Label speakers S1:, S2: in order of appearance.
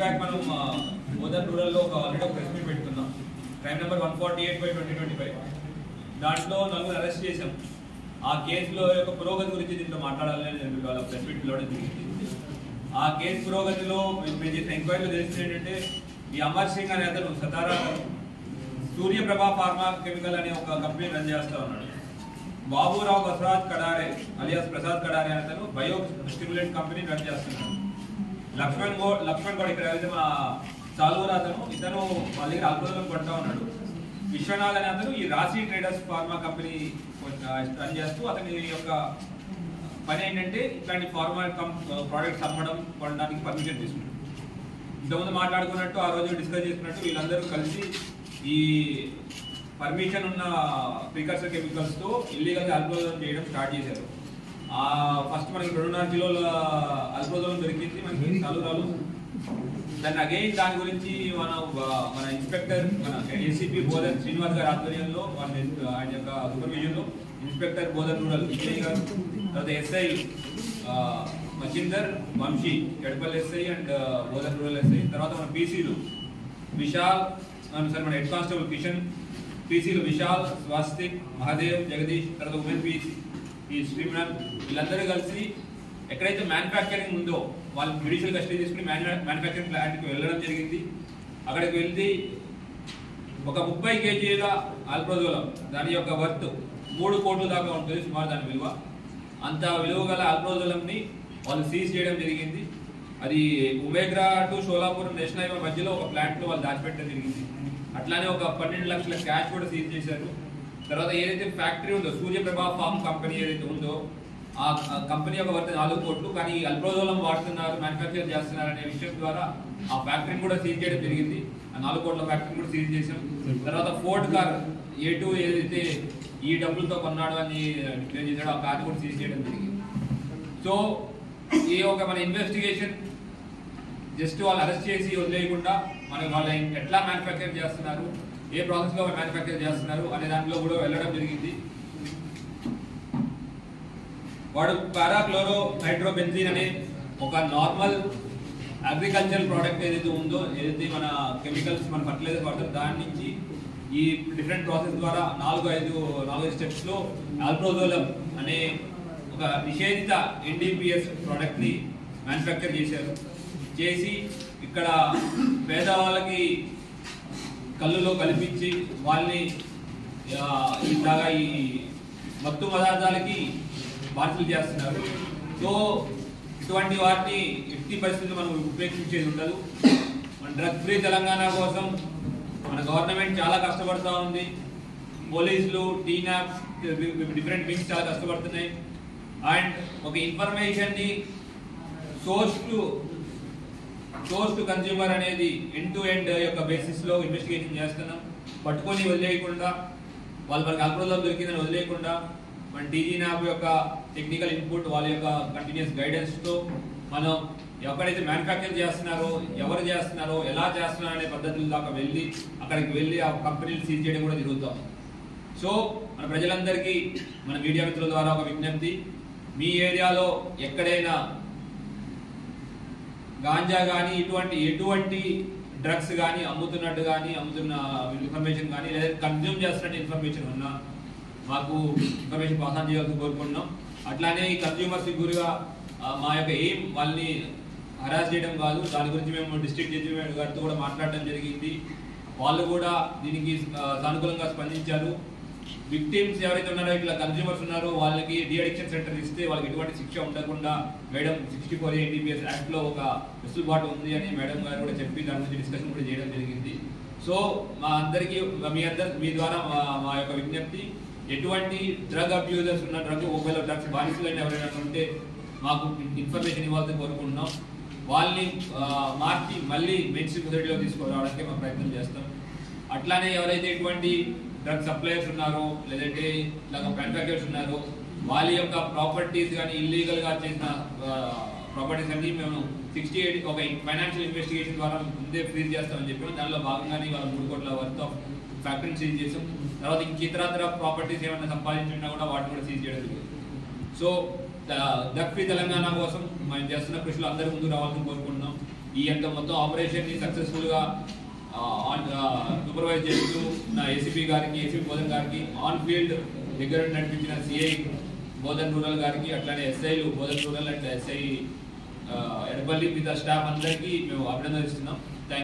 S1: Back మనం మోదర్ రూరల్లో already ఒక ప్రెస్ మీట్ పెట్టుకున్నాం. క్రైమ్ నెంబర్ 148/2025 దాంట్లో 4 అరెస్ట్ చేశాం. ఆ కేసులో యొక్క పురోగతి గురించి దీంట్లో మాట్లాడాలని నేను వాళ్ళ ప్రెస్ మీట్ పిలవడం జరిగింది. ఆ కేసు పురోగతిలో మేము చేసిన ఎంక్వైరీలో తెలిసింది ఏంటంటే, ఈ అమర్ సింగ్ అనే అతను సతారా సూర్యప్రభ ఫార్మా కెమికల్ అనే ఒక కంపెనీ రన్ చేస్తూ ఉన్నాడు. బాబురావు బసవరాజ్ కడారే అలియాస్ ప్రసాద్ కడారే అనే అతను బయో స్టిమ్యులెంట్ కంపెనీ రన్ చేస్తున్నాడు. లక్ష్మణ్ గౌడ్ ఇక్కడ అయితే మా చాలూరు అతను ఇతను వాళ్ళ దగ్గర అల్పదూరం కొంటా ఉన్నాడు. విశ్వనాథ్ అనే అతను ఈ రాశి ట్రేడర్స్ ఫార్మా కంపెనీ రన్ చేస్తూ అతని యొక్క పని ఏంటంటే ఇట్లాంటి ఫార్మా ప్రోడక్ట్స్ అమ్మడం కొనడానికి పర్మిషన్ తీసుకున్నాడు. ఇంతకుముందు మాట్లాడుకున్నట్టు ఆ రోజు డిస్కస్ చేసుకున్నట్టు వీళ్ళందరూ కలిసి ఈ పర్మిషన్ ఉన్న ప్రికర్సర్ కెమికల్స్ తో ఇల్లీగల్గా అల్పదూరం చేయడం స్టార్ట్ చేశారు. ఫస్ట్ మనకి 2.5 కిలోల అల్పదూరం దొరికింది మనకి చాలూరాలు. దాన్ని అగైన్ దాని గురించి మన ఇన్స్పెక్టర్ మన ఏసీపీ బోధన్ శ్రీనివాస్ గారి ఆధ్వర్యంలో ఆయన యొక్క సూపర్విజన్ లో ఇన్స్పెక్టర్ బోధన్ రూరల్ విజయ్ గారు, తర్వాత SI Machinder Vamshi Edapalli SI and Bodhan rural SI, తర్వాత మన పీసీలు విశాల్ సార్ మన హెడ్ కానిస్టేబుల్ కిషన్, పీసీలు విశాల్, స్వాస్తిక్, మహాదేవ్, జగదీష్, తర్వాత ఉమెన్ పీసీ ఈ శ్రీమన్ వీళ్ళందరూ కలిసి ఎక్కడైతే మ్యానుఫ్యాక్చరింగ్ ఉందో వాళ్ళు జ్యుడిషియల్ కస్టడీ తీసుకుని మ్యానుఫ్యాక్చరింగ్ ప్లాంట్కి వెళ్ళడం జరిగింది. అక్కడికి వెళ్ళి ఒక 30 kgల ఆల్ప్రోజోలం దాని యొక్క వర్త్ 3 కోట్ల దాకా ఉంటుంది సుమారు దాని విలువ. అంత విలువ గల ఆల్ప్రోజోలంని వాళ్ళు సీజ్ చేయడం జరిగింది. అది ఉమేగ్రా టు షోలాపూర్ నేషనల్ హైవే మధ్యలో ఒక ప్లాంట్లో వాళ్ళు దాచిపెట్టడం జరిగింది. అట్లానే ఒక 12 లక్షల క్యాష్ కూడా సీజ్ చేశారు. తర్వాత ఏదైతే ఫ్యాక్టరీ ఉందో సూర్యప్రభ ఫార్మ్ కంపెనీ ఏదైతే ఉందో ఆ కంపెనీ యొక్క వర్త్ 4 కోట్లు, కానీ అల్ప్రోజోలం వాడుతున్నారు, మ్యానుఫ్యాక్చర్ చేస్తున్నారు అనే విషయం ద్వారా ఆ ఫ్యాక్టరీని కూడా సీజ్ చేయడం జరిగింది. ఆ 4 కోట్ల ఫ్యాక్టరీని కూడా సీజ్ చేశాం. తర్వాత ఫోర్డ్ కార్ A2 ఏదైతే ఈ డబ్బులతో కొన్నాడు అని డిక్లేర్ చేశాడో ఆ కార్ని కూడా సీజ్ చేయడం జరిగింది. సో ఈ ఒక మన ఇన్వెస్టిగేషన్ జస్ట్ వాళ్ళు అరెస్ట్ చేసి వదిలేయకుండా వాళ్ళు ఎట్లా మ్యానుఫ్యాక్చర్ చేస్తున్నారు, ఏ ప్రాసెస్లో మ్యానుఫ్యాక్చర్ చేస్తున్నారు అనే దాంట్లో కూడా వెళ్ళడం జరిగింది. వాడు పారాక్లోరో నైట్రోబెంజీన్ అనే ఒక నార్మల్ అగ్రికల్చరల్ ప్రోడక్ట్ ఏదైతే ఉందో, ఏదైతే మన కెమికల్స్ మన ఫర్టిలైజర్ వాడతారు దాని నుంచి ఈ డిఫరెంట్ ప్రాసెస్ ద్వారా 4-5 స్టెప్స్లో ఆల్ప్రోజోలం అనే ఒక నిషేధిత NDPS ప్రోడక్ట్ని మ్యానుఫ్యాక్చర్ చేసి ఇక్కడ పేదవాళ్ళకి కళ్ళులో కల్పించి వాళ్ళని ఇలాగా ఈ మత్తు పదార్థాలకి బాధ్యతలు చేస్తున్నారు. సో ఇటువంటి వాటిని ఎట్టి పరిస్థితులు మనం ఉపేక్షించేది ఉండదు. మన డ్రగ్ ఫ్రీ తెలంగాణ కోసం మన గవర్నమెంట్ చాలా కష్టపడుతూ ఉంది. పోలీసులు, టీనాప్స్, డిఫరెంట్ వింగ్స్ చాలా కష్టపడుతున్నాయి. అండ్ ఒక ఇన్ఫర్మేషన్ని సోర్స్ టు కన్స్యూమర్ అనేది ఎండ్ టు ఎండ్ యొక్క బేసిస్లో ఇన్వెస్టిగేషన్ చేస్తున్నాం. పట్టుకొని వదిలేయకుండా వాళ్ళకి అల్ప్రోజోలం దొరికిందని వదిలేయకుండా మన DGNAB యొక్క టెక్నికల్ ఇన్పుట్, వాళ్ళ యొక్క కంటిన్యూస్ గైడెన్స్తో మనం ఎక్కడైతే మ్యానుఫ్యాక్చర్ చేస్తున్నారో, ఎవరు చేస్తున్నారో, ఎలా చేస్తున్నారో అనే పద్ధతుల దాకా అక్కడికి వెళ్ళి ఆ కంపెనీలు సీజ్ చేయడం కూడా జరుగుతాం. సో మన ప్రజలందరికీ మన మీడియా మిత్రుల ద్వారా ఒక విజ్ఞప్తి, మీ ఏరియాలో ఎక్కడైనా గాంజా కానీ ఎటువంటి డ్రగ్స్ కానీ అమ్ముతున్న ఇన్ఫర్మేషన్ కానీ లేదా కన్జ్యూమ్ చేస్తున్నట్టు ఇన్ఫర్మేషన్ ఉన్నా మాకు ఇన్ఫర్మేషన్ పాస్ ఆన్ చేయాల్సి కోరుకుంటున్నాం. అట్లానే ఈ కన్జ్యూమర్స్ గురిగా మా యొక్క ఎయిమ్ వాళ్ళని హరాస్ చేయడం కాదు. దాని గురించి మేము డిస్ట్రిక్ట్ జడ్జి గారితో కూడా మాట్లాడడం జరిగింది. వాళ్ళు కూడా దీనికి సానుకూలంగా స్పందించారు. విక్టిమ్స్ ఎవరైతే ఉన్నారో, ఇట్లా కన్జ్యూమర్స్ ఉన్నారో వాళ్ళకి డీఅడిక్షన్ సెంటర్ ఇస్తే వాళ్ళకి ఎటువంటి శిక్ష ఉండకుండా మేడం 64 NDPS యాక్ట్లో ఒక వెసులుబాటు ఉంది అని మేడం గారు కూడా చెప్పి దాని గురించి డిస్కషన్ కూడా చేయడం జరిగింది. సో మా అందరికీ మీ ద్వారా మా యొక్క విజ్ఞప్తి, ఎటువంటి డ్రగ్ అబ్యూజర్స్ ఉన్న ఒకవేళ డ్రగ్స్ బానిసలైన ఎవరైనా ఉంటే మాకు ఇన్ఫర్మేషన్ ఇవ్వాలని కోరుకుంటున్నాం. వాళ్ళని మార్చి మళ్ళీ మెయిన్ స్ట్రీమ్ సొసైటీలో తీసుకురావడానికి మేము ప్రయత్నం చేస్తాం. అట్లానే ఎవరైతే ఎటువంటి డ్రగ్ సప్లయర్స్ ఉన్నారో లేదంటే ఇలాగ మ్యానుఫ్యాక్చర్స్ ఉన్నారో వాళ్ళ యొక్క ప్రాపర్టీస్ కానీ ఇల్లీగల్గా చేసిన ప్రాపర్టీస్ అన్ని మేము 68 ఒక ఫైనాన్షియల్ ఇన్వెస్టిగేషన్ ద్వారా ముందే ఫ్రీజ్ చేస్తామని చెప్పి దానిలో భాగంగానే వాళ్ళ 3 కోట్ల వర్త్ ఆఫ్ ఫ్యాక్టరీని సీజ్ చేసాం. తర్వాత ఇంక ఇతర ప్రాపర్టీస్ ఏమైనా సంపాదించినా కూడా వాటిని కూడా సీజ్ చేయడం జరిగింది. సో డ్రగ్ ఫ్రీ తెలంగాణ కోసం మనం చేస్తున్న కృషిలో అందరూ ముందుకు రావాలని కోరుకుంటున్నాం. ఈ యొక్క మొత్తం ఆపరేషన్ని సక్సెస్ఫుల్గా సూపర్వైజ్ చేస్తూ నా ఏసీపీ గారికి, ఏసీపీ బోధన్ గారికి, ఆన్ ఫీల్డ్ దగ్గర నడిపించిన సిఐ బోధన్ రూరల్ గారికి, అట్లానే ఎస్ఐలు Bodhan rural and SI Edapalli మిగతా స్టాఫ్ అందరికీ మేము అభినందనిస్తున్నాం.